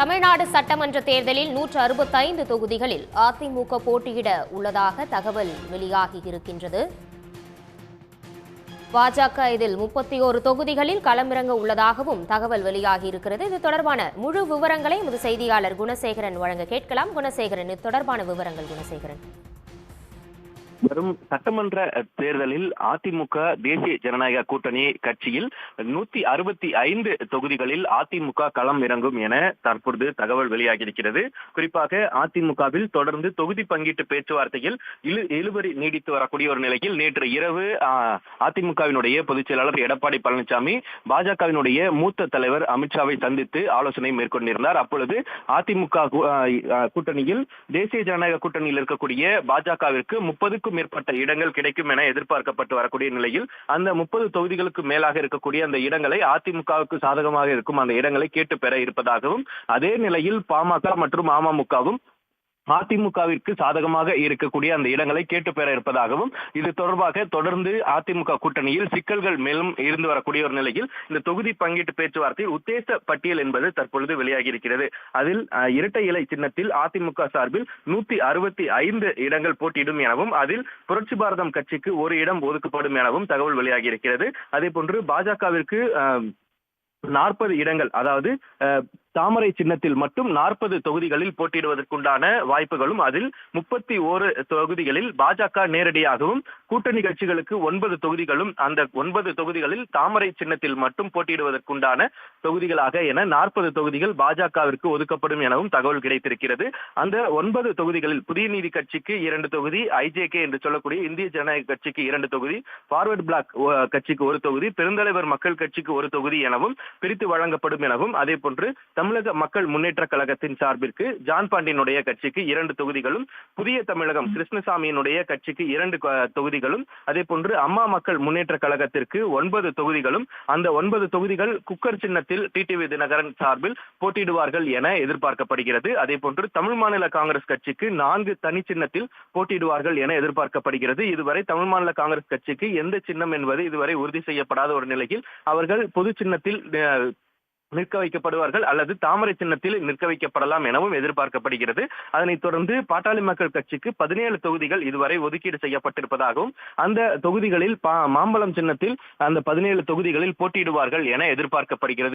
தமிழ்நாடு சட்டமன்ற தேர்தலில் 165 தொகுதிகளில் அதிமுக போட்டியிட உள்ளதாக தகவல் வெளியாகியிருக்கின்றது. பாஜக இதில் 31 தொகுதிகளில் களமிறங்க உள்ளதாகவும் தகவல் வெளியாகியிருக்கிறது. இது தொடர்பான முழு விவரங்களை எமது செய்தியாளர் குணசேகரன் வழங்க கேட்கலாம். குணசேகரன், இது தொடர்பான விவரங்கள். குணசேகரன், வரும் சட்டமன்ற தேர்தலில் அதிமுக தேசிய ஜனநாயக கூட்டணி கட்சியில் 165 தொகுதிகளில் அதிமுக களம் இறங்கும் என தற்பொழுது தகவல் வெளியாகியிருக்கிறது. குறிப்பாக அதிமுகவில் தொடர்ந்து தொகுதி பங்கீட்டு பேச்சுவார்த்தையில் இழுபறி நீடித்து வரக்கூடிய ஒரு நிலையில் நேற்று இரவு அதிமுகவினுடைய பொதுச் செயலாளர் எடப்பாடி பழனிசாமி பாஜகவினுடைய மூத்த தலைவர் அமித்ஷாவை சந்தித்து ஆலோசனை மேற்கொண்டிருந்தார். அப்பொழுது அதிமுக கூட்டணியில் தேசிய ஜனநாயக கூட்டணியில் இருக்கக்கூடிய பாஜகவிற்கு 30க்கும் மேற்பட்ட இடங்கள் கிடைக்கும் என எதிர்பார்க்கப்பட்டு வரக்கூடிய நிலையில் அந்த 30 தொகுதிகளுக்கு மேலாக இருக்கக்கூடிய அந்த இடங்களை அதிமுகவுக்கு சாதகமாக இருக்கும் அந்த இடங்களை கேட்டு பெற இருப்பதாகவும், அதே நிலையில் பாமக மற்றும் அமமுகவும் அதிமுகவிற்கு சாதகமாக இருக்கக்கூடிய அந்த இடங்களை கேட்டு பெற இருப்பதாகவும், இது தொடர்பாக தொடர்ந்து அதிமுக கூட்டணியில் சிக்கல்கள் மேலும் இருந்து வரக்கூடிய ஒரு நிலையில் இந்த தொகுதி பங்கீட்டு பேச்சுவார்த்தையில் உத்தேச பட்டியல் என்பது தற்பொழுது வெளியாகி இருக்கிறது. அதில் இரட்டை இலை சின்னத்தில் அதிமுக சார்பில் 165 இடங்கள் போட்டியிடும் எனவும், அதில் புரட்சி பாரதம் கட்சிக்கு ஒரு இடம் ஒதுக்கப்படும் எனவும் தகவல் வெளியாகி இருக்கிறது. அதே போன்று பாஜகவிற்கு 40 இடங்கள், அதாவது தாமரை சின்னத்தில் மட்டும் 40 தொகுதிகளில் போட்டியிடுவதற்குண்டான வாய்ப்புகளும், அதில் 31 தொகுதிகளில் பாஜக நேரடியாகவும் கூட்டணி கட்சிகளுக்கு 9 தொகுதிகளும், அந்த 9 தொகுதிகளில் தாமரை சின்னத்தில் மட்டும் போட்டியிடுவதற்குண்டான தொகுதிகளாக என 40 தொகுதிகள் பாஜகவிற்கு ஒதுக்கப்படும் எனவும் தகவல் கிடைத்திருக்கிறது. அந்த 9 தொகுதிகளில் புதிய நீதி கட்சிக்கு 2 தொகுதி, ஐஜேகே என்று சொல்லக்கூடிய இந்திய ஜனநாயக கட்சிக்கு 2 தொகுதி, பார்வர்ட் பிளாக் கட்சிக்கு 1 தொகுதி, பெருந்தலைவர் மக்கள் கட்சிக்கு 1 தொகுதி எனவும் பிரித்து வழங்கப்படும் எனவும், அதே போன்று தமிழக மக்கள் முன்னேற்ற கழகத்தின் சார்பிற்கு ஜான் பாண்டியனுடைய கட்சிக்கு 2 தொகுதிகளும், புதிய தமிழகம் கிருஷ்ணசாமியினுடைய கட்சிக்கு 2 தொகுதிகளும், அதே போன்று அம்மா மக்கள் முன்னேற்ற கழகத்திற்கு 9 தொகுதிகளும், அந்த 9 தொகுதிகள் குக்கர் சின்னத்தில் டிடிவி தினகரன் சார்பில் போட்டியிடுவார்கள் என எதிர்பார்க்கப்படுகிறது. அதே போன்று தமிழ் மாநில காங்கிரஸ் கட்சிக்கு 4 தனி சின்னத்தில் போட்டியிடுவார்கள் என எதிர்பார்க்கப்படுகிறது. இதுவரை தமிழ் மாநில காங்கிரஸ் கட்சிக்கு எந்த சின்னம் என்பது இதுவரை உறுதி செய்யப்படாத ஒரு நிலையில் அவர்கள் பொது சின்னத்தில் நிற்க வைக்கப்படுவார்கள் அல்லது தாமரை சின்னத்தில் நிற்க வைக்கப்படலாம் எனவும் எதிர்பார்க்கப்படுகிறது. அதனைத் தொடர்ந்து பாட்டாளி மக்கள் கட்சிக்கு 17 தொகுதிகள் இதுவரை ஒதுக்கீடு செய்யப்பட்டிருப்பதாகவும், அந்த தொகுதிகளில் மாம்பழம் சின்னத்தில் அந்த 17 தொகுதிகளில் போட்டியிடுவார்கள் என எதிர்பார்க்கப்படுகிறது.